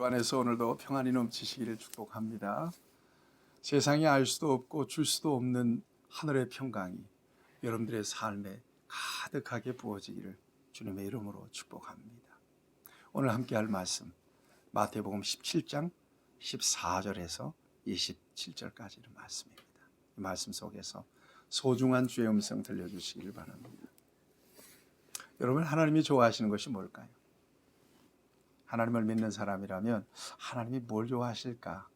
주 안에서 오늘도 평안이 넘치시기를 축복합니다. 세상이 알 수도 없고 줄 수도 없는 하늘의 평강이 여러분들의 삶에 가득하게 부어지기를 주님의 이름으로 축복합니다. 오늘 함께 할 말씀 마태복음 17장 14절에서 27절까지의 말씀입니다. 이 말씀 속에서 소중한 주의 음성 들려주시기를 바랍니다. 여러분, 하나님이 좋아하시는 것이 뭘까요? 하나님을 믿는 사람이라면 하나님이 뭘 좋아하실까?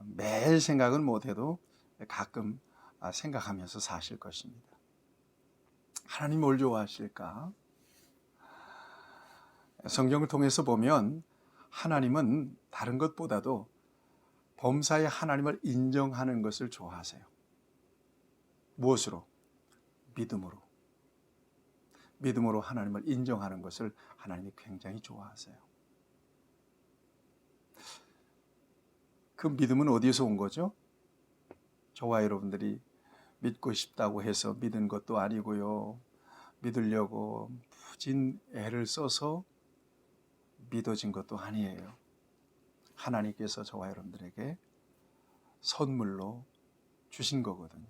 매일 생각은 못해도 가끔 생각하면서 사실 것입니다. 하나님 뭘 좋아하실까? 성경을 통해서 보면 하나님은 다른 것보다도 범사에 하나님을 인정하는 것을 좋아하세요. 무엇으로? 믿음으로. 믿음으로 하나님을 인정하는 것을 하나님이 굉장히 좋아하세요. 그 믿음은 어디에서 온 거죠? 저와 여러분들이 믿고 싶다고 해서 믿은 것도 아니고요. 믿으려고 무진 애를 써서 믿어진 것도 아니에요. 하나님께서 저와 여러분들에게 선물로 주신 거거든요.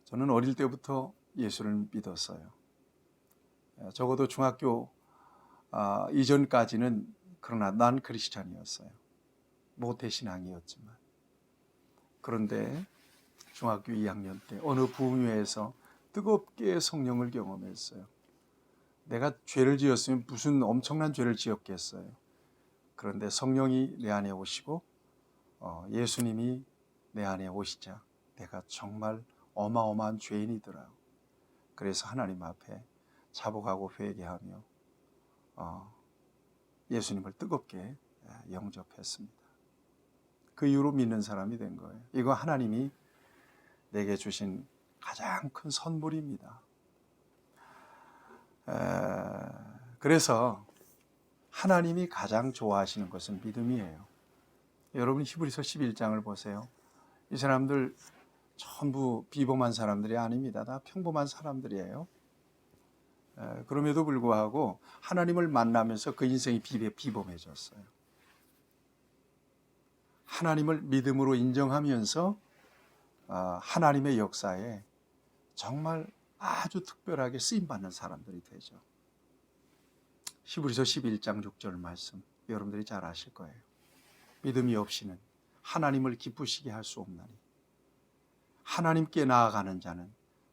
저는 어릴 때부터 예수를 믿었어요. 적어도 중학교 이전까지는 그러나 난 크리스찬이었어요. 모태신앙이었지만. 그런데 중학교 2학년 때 어느 부흥회에서 뜨겁게 성령을 경험했어요. 내가 죄를 지었으면 무슨 엄청난 죄를 지었겠어요. 그런데 성령이 내 안에 오시고 예수님이 내 안에 오시자 내가 정말 어마어마한 죄인이더라고요. 그래서 하나님 앞에 자복하고 회개하며 예수님을 뜨겁게 영접했습니다. 그 이후로 믿는 사람이 된 거예요. 이거 하나님이 내게 주신 가장 큰 선물입니다. 그래서 하나님이 가장 좋아하시는 것은 믿음이에요. 여러분 히브리서 11장을 보세요. 이 사람들 전부 비범한 사람들이 아닙니다. 다 평범한 사람들이에요. 그럼에도 불구하고 하나님을 만나면서 그 인생이 비범해졌어요. 하나님을 믿음으로 인정하면서 하나님의 역사에 정말 아주 특별하게 쓰임받는 사람들이 되죠. 히브리서 11장 6절 말씀 여러분들이 잘 아실 거예요. 믿음이 없이는 하나님을 기쁘시게 할 수 없나니 하나님께 나아가는 자는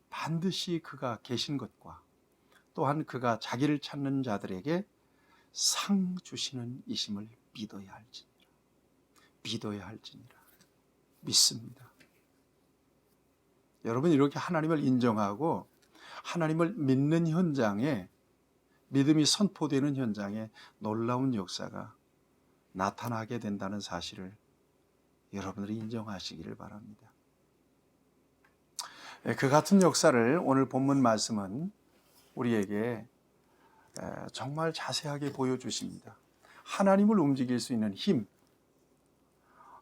반드시 그가 계신 것과 또한 그가 자기를 찾는 자들에게 상 주시는 이심을 믿어야 할지니라. 믿습니다. 여러분, 이렇게 하나님을 인정하고 하나님을 믿는 현장에, 믿음이 선포되는 현장에 놀라운 역사가 나타나게 된다는 사실을 여러분들이 인정하시기를 바랍니다. 그 같은 역사를 오늘 본문 말씀은 우리에게 정말 자세하게 보여주십니다. 하나님을 움직일 수 있는 힘,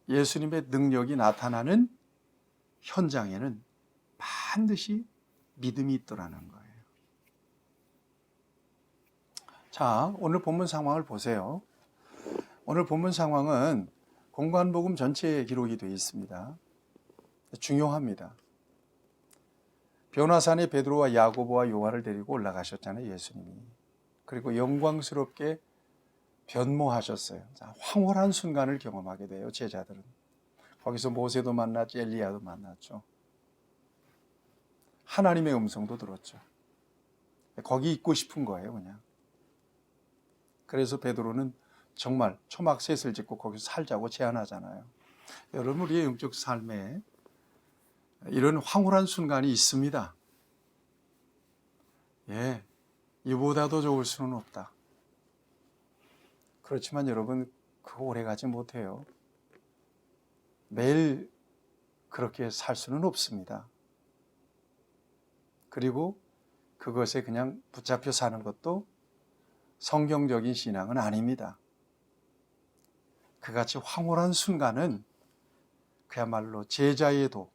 예수님의 능력이 나타나는 현장에는 반드시 믿음이 있더라는 거예요. 자, 오늘 본문 상황을 보세요. 오늘 본문 상황은 공관복음 전체에 기록이 되어 있습니다. 중요합니다. 변화산에 베드로와 야고보와 요한을 데리고 올라가셨잖아요, 예수님이. 그리고 영광스럽게 변모하셨어요. 자, 황홀한 순간을 경험하게 돼요, 제자들은. 거기서 모세도 만났죠, 엘리야도 만났죠. 하나님의 음성도 들었죠. 거기 있고 싶은 거예요, 그냥. 그래서 베드로는 정말 초막셋을 짓고 거기서 살자고 제안하잖아요. 여러분, 우리의 영적 삶에 이런 황홀한 순간이 있습니다. 이보다 더 좋을 수는 없다. 그렇지만 여러분, 그거 오래 가지 못해요. 매일 그렇게 살 수는 없습니다. 그리고 그것에 그냥 붙잡혀 사는 것도 성경적인 신앙은 아닙니다. 그같이 황홀한 순간은 그야말로 제자의 도,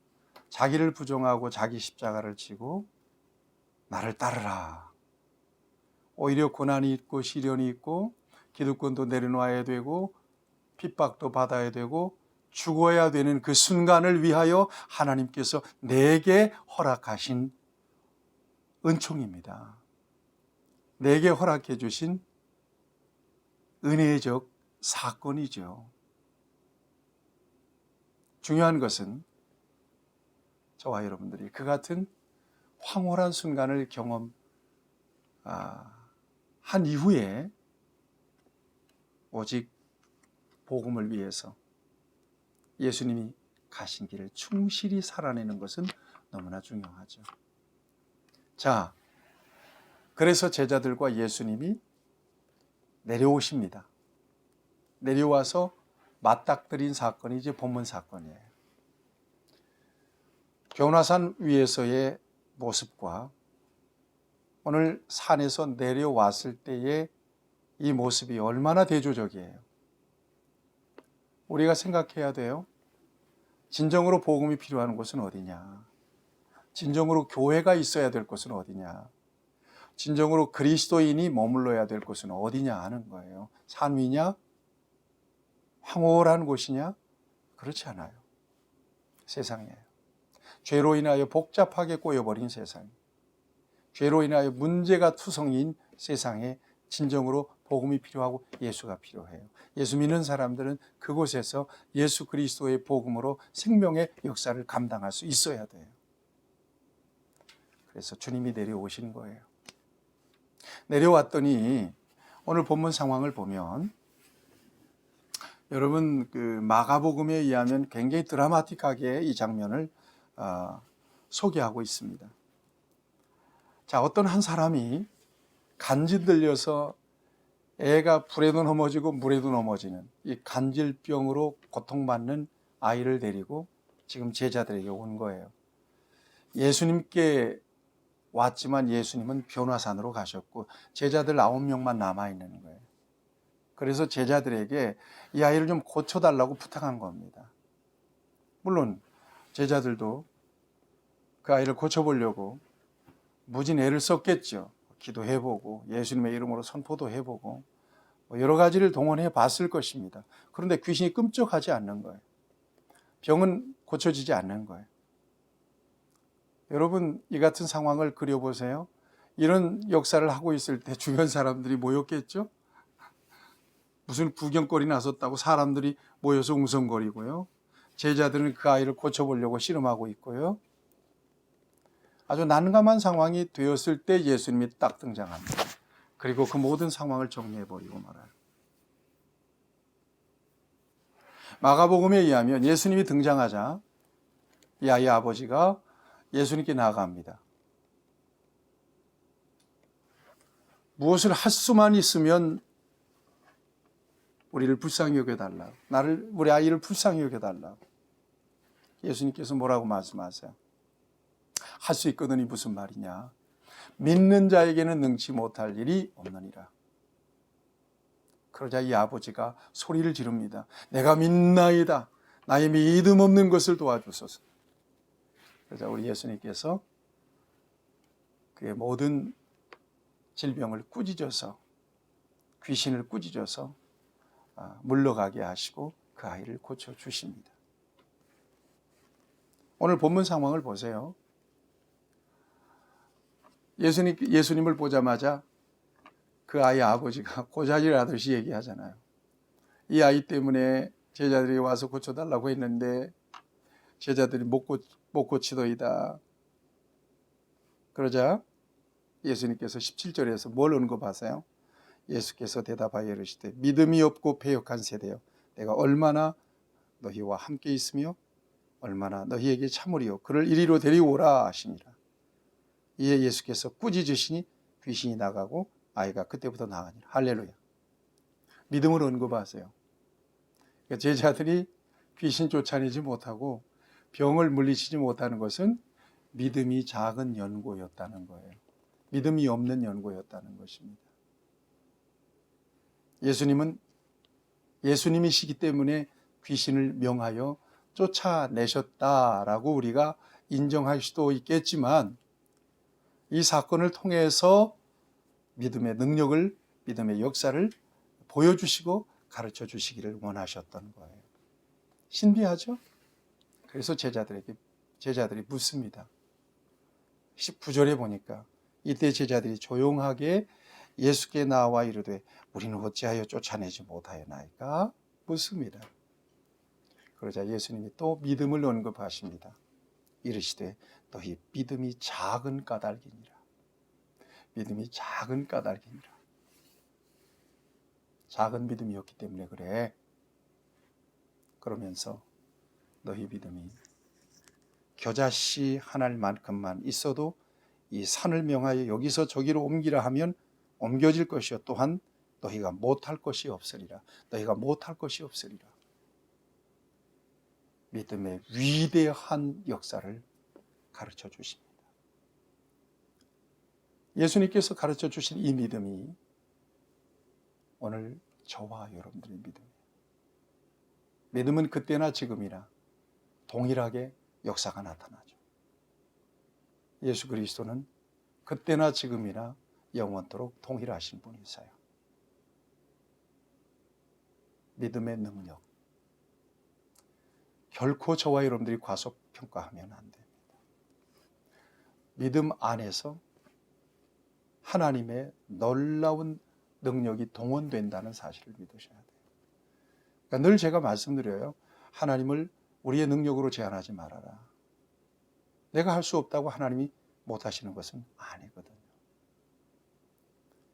자기를 부정하고 자기 십자가를 지고 나를 따르라. 오히려 고난이 있고 시련이 있고 기득권도 내려놔야 되고 핍박도 받아야 되고 죽어야 되는 그 순간을 위하여 하나님께서 내게 허락하신 은총입니다. 내게 허락해 주신 은혜적 사건이죠. 중요한 것은 저와 여러분들이 그 같은 황홀한 순간을 경험한 이후에 오직 복음을 위해서 예수님이 가신 길을 충실히 살아내는 것은 너무나 중요하죠. 자, 그래서 제자들과 예수님이 내려오십니다. 내려와서 맞닥뜨린 사건이 이제 본문 사건이에요. 변화산 위에서의 모습과 오늘 산에서 내려왔을 때의 이 모습이 얼마나 대조적이에요. 우리가 생각해야 돼요. 진정으로 복음이 필요한 곳은 어디냐? 진정으로 교회가 있어야 될 곳은 어디냐? 진정으로 그리스도인이 머물러야 될 곳은 어디냐 하는 거예요. 산 위냐? 황홀한 곳이냐? 그렇지 않아요. 세상이에요. 죄로 인하여 복잡하게 꼬여버린 세상, 죄로 인하여 문제가 투성이인 세상에 진정으로 복음이 필요하고 예수가 필요해요. 예수 믿는 사람들은 그곳에서 예수 그리스도의 복음으로 생명의 역사를 감당할 수 있어야 돼요. 그래서 주님이 내려오신 거예요. 내려왔더니 오늘 본문 상황을 보면 여러분 그 마가복음에 의하면 굉장히 드라마틱하게 이 장면을 소개하고 있습니다. 자, 어떤 한 사람이 간질 들려서 애가 불에도 넘어지고 물에도 넘어지는 이 간질병으로 고통받는 아이를 데리고 지금 제자들에게 온 거예요. 예수님께 왔지만 예수님은 변화산으로 가셨고 제자들 9명만 남아있는 거예요. 그래서 제자들에게 이 아이를 좀 고쳐달라고 부탁한 겁니다. 물론 제자들도 그 아이를 고쳐보려고 무진 애를 썼겠죠. 기도해보고 예수님의 이름으로 선포도 해보고 여러 가지를 동원해 봤을 것입니다. 그런데 귀신이 끔찍하지 않는 거예요. 병은 고쳐지지 않는 거예요. 여러분 이 같은 상황을 그려보세요. 이런 역사를 하고 있을 때 주변 사람들이 모였겠죠? 무슨 구경거리 나섰다고 사람들이 모여서 웅성거리고요. 제자들은 그 아이를 고쳐보려고 씨름하고 있고요. 아주 난감한 상황이 되었을 때 예수님이 딱 등장합니다. 그리고 그 모든 상황을 정리해버리고 말아요. 마가복음에 의하면 예수님이 등장하자 이 아이의 아버지가 예수님께 나아갑니다. 무엇을 할 수만 있으면 우리를 불쌍히 여겨달라. 우리 아이를 불쌍히 여겨달라. 예수님께서 뭐라고 말씀하세요? 할 수 있거든이 무슨 말이냐? 믿는 자에게는 능치 못할 일이 없느니라. 그러자 이 아버지가 소리를 지릅니다. 내가 믿나이다. 나의 믿음 없는 것을 도와주소서. 그러자 우리 예수님께서 그의 모든 질병을 꾸짖어서 귀신을 꾸짖어서 물러가게 하시고 그 아이를 고쳐주십니다. 오늘 본문 상황을 보세요. 예수님을 보자마자 그 아이의 아버지가 고자질 하듯이 얘기하잖아요. 이 아이 때문에 제자들이 와서 고쳐달라고 했는데 제자들이 못 고치더이다. 그러자 예수님께서 17절에서 뭘 언급하세요? 예수께서 대답하여 이르시되 믿음이 없고 패역한 세대여 내가 얼마나 너희와 함께 있으며 얼마나 너희에게 참으리요 그를 이리로 데리오라 하시니라. 이에 예수께서 꾸짖으시니 귀신이 나가고 아이가 그때부터 나으니라. 할렐루야. 믿음을 언급하세요. 그러니까 제자들이 귀신 쫓아내지 못하고 병을 물리치지 못하는 것은 믿음이 작은 연고였다는 거예요. 믿음이 없는 연고였다는 것입니다. 예수님은 예수님이시기 때문에 귀신을 명하여 쫓아내셨다라고 우리가 인정할 수도 있겠지만 이 사건을 통해서 믿음의 능력을, 믿음의 역사를 보여주시고 가르쳐 주시기를 원하셨던 거예요. 신비하죠? 그래서 제자들이 묻습니다. 19절에 보니까 이때 제자들이 조용하게 예수께 나와 이르되 우리는 어찌하여 쫓아내지 못하였나이까 묻습니다. 그러자 예수님이 또 믿음을 언급하십니다. 이르시되 너희 믿음이 작은 까닭이니라. 믿음이 작은 까닭이니라. 작은 믿음이었기 때문에 그래. 그러면서 너희 믿음이 겨자씨 한 알만큼만 있어도 이 산을 명하여 여기서 저기로 옮기라 하면 옮겨질 것이요 또한 너희가 못할 것이 없으리라. 너희가 못할 것이 없으리라. 믿음의 위대한 역사를 가르쳐 주십니다. 예수님께서 가르쳐 주신 이 믿음이 오늘 저와 여러분들의 믿음이에요. 믿음은 그때나 지금이나 동일하게 역사가 나타나죠. 예수 그리스도는 그때나 지금이나 영원토록 동일하신 분이세요. 믿음의 능력. 결코 저와 여러분들이 과소평가하면 안 됩니다. 믿음 안에서 하나님의 놀라운 능력이 동원된다는 사실을 믿으셔야 돼요. 그러니까 늘 제가 말씀드려요. 하나님을 우리의 능력으로 제한하지 말아라. 내가 할 수 없다고 하나님이 못하시는 것은 아니거든요.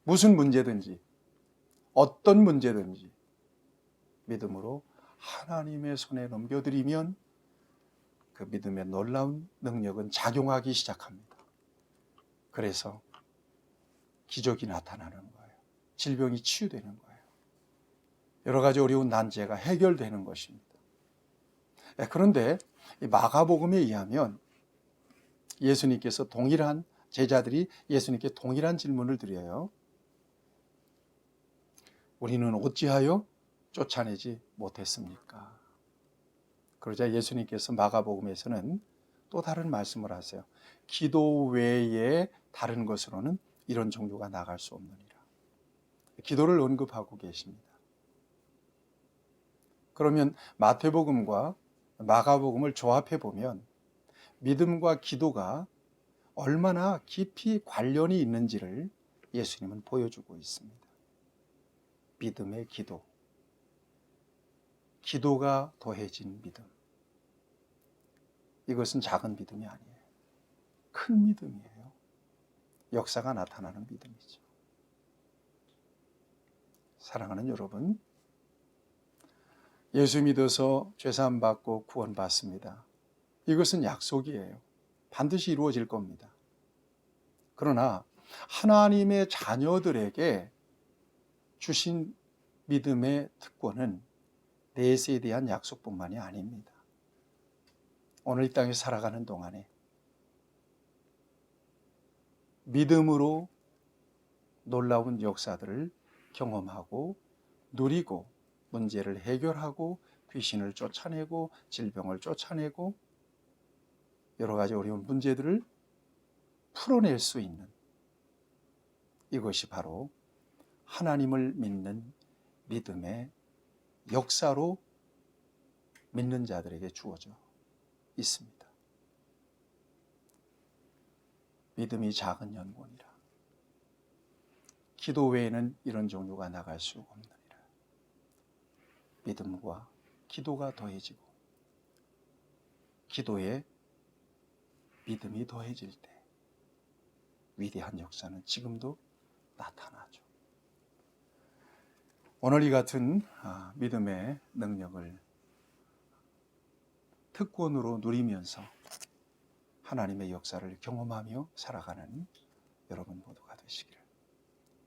무슨 문제든지 어떤 문제든지 믿음으로 하나님의 손에 넘겨드리면 그 믿음의 놀라운 능력은 작용하기 시작합니다. 그래서 기적이 나타나는 거예요. 질병이 치유되는 거예요. 여러 가지 어려운 난제가 해결되는 것입니다. 그런데 마가복음에 의하면 예수님께서 제자들이 예수님께 동일한 질문을 드려요. 우리는 어찌하여 쫓아내지 못했습니까? 그러자 예수님께서 마가복음에서는 또 다른 말씀을 하세요. 기도 외에 다른 것으로는 이런 종류가 나갈 수 없느니라. 기도를 언급하고 계십니다. 그러면 마태복음과 마가복음을 조합해 보면 믿음과 기도가 얼마나 깊이 관련이 있는지를 예수님은 보여주고 있습니다. 믿음의 기도. 기도가 더해진 믿음. 이것은 작은 믿음이 아니에요. 큰 믿음이에요. 역사가 나타나는 믿음이죠. 사랑하는 여러분, 예수 믿어서 죄사함 받고 구원받습니다. 이것은 약속이에요. 반드시 이루어질 겁니다. 그러나 하나님의 자녀들에게 주신 믿음의 특권은 내세에 대한 약속뿐만이 아닙니다. 오늘 이 땅에 살아가는 동안에 믿음으로 놀라운 역사들을 경험하고 누리고 문제를 해결하고 귀신을 쫓아내고 질병을 쫓아내고 여러 가지 어려운 문제들을 풀어낼 수 있는 이것이 바로 하나님을 믿는 믿음의 역사로 믿는 자들에게 주어져 있습니다. 믿음이 작은 연고니라. 기도 외에는 이런 종류가 나갈 수 없느니라. 믿음과 기도가 더해지고 기도에 믿음이 더해질 때 위대한 역사는 지금도 나타나죠. 오늘 이 같은 믿음의 능력을 특권으로 누리면서 하나님의 역사를 경험하며 살아가는 여러분 모두가 되시기를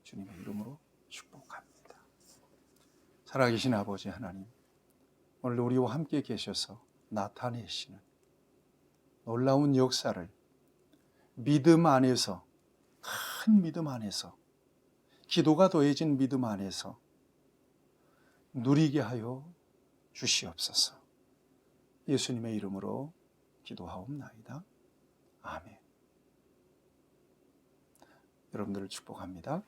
주님의 이름으로 축복합니다. 살아계신 아버지 하나님, 오늘 우리와 함께 계셔서 나타내시는 놀라운 역사를 믿음 안에서, 큰 믿음 안에서, 기도가 더해진 믿음 안에서 누리게 하여 주시옵소서. 예수님의 이름으로 기도하옵나이다. 아멘. 여러분들을 축복합니다.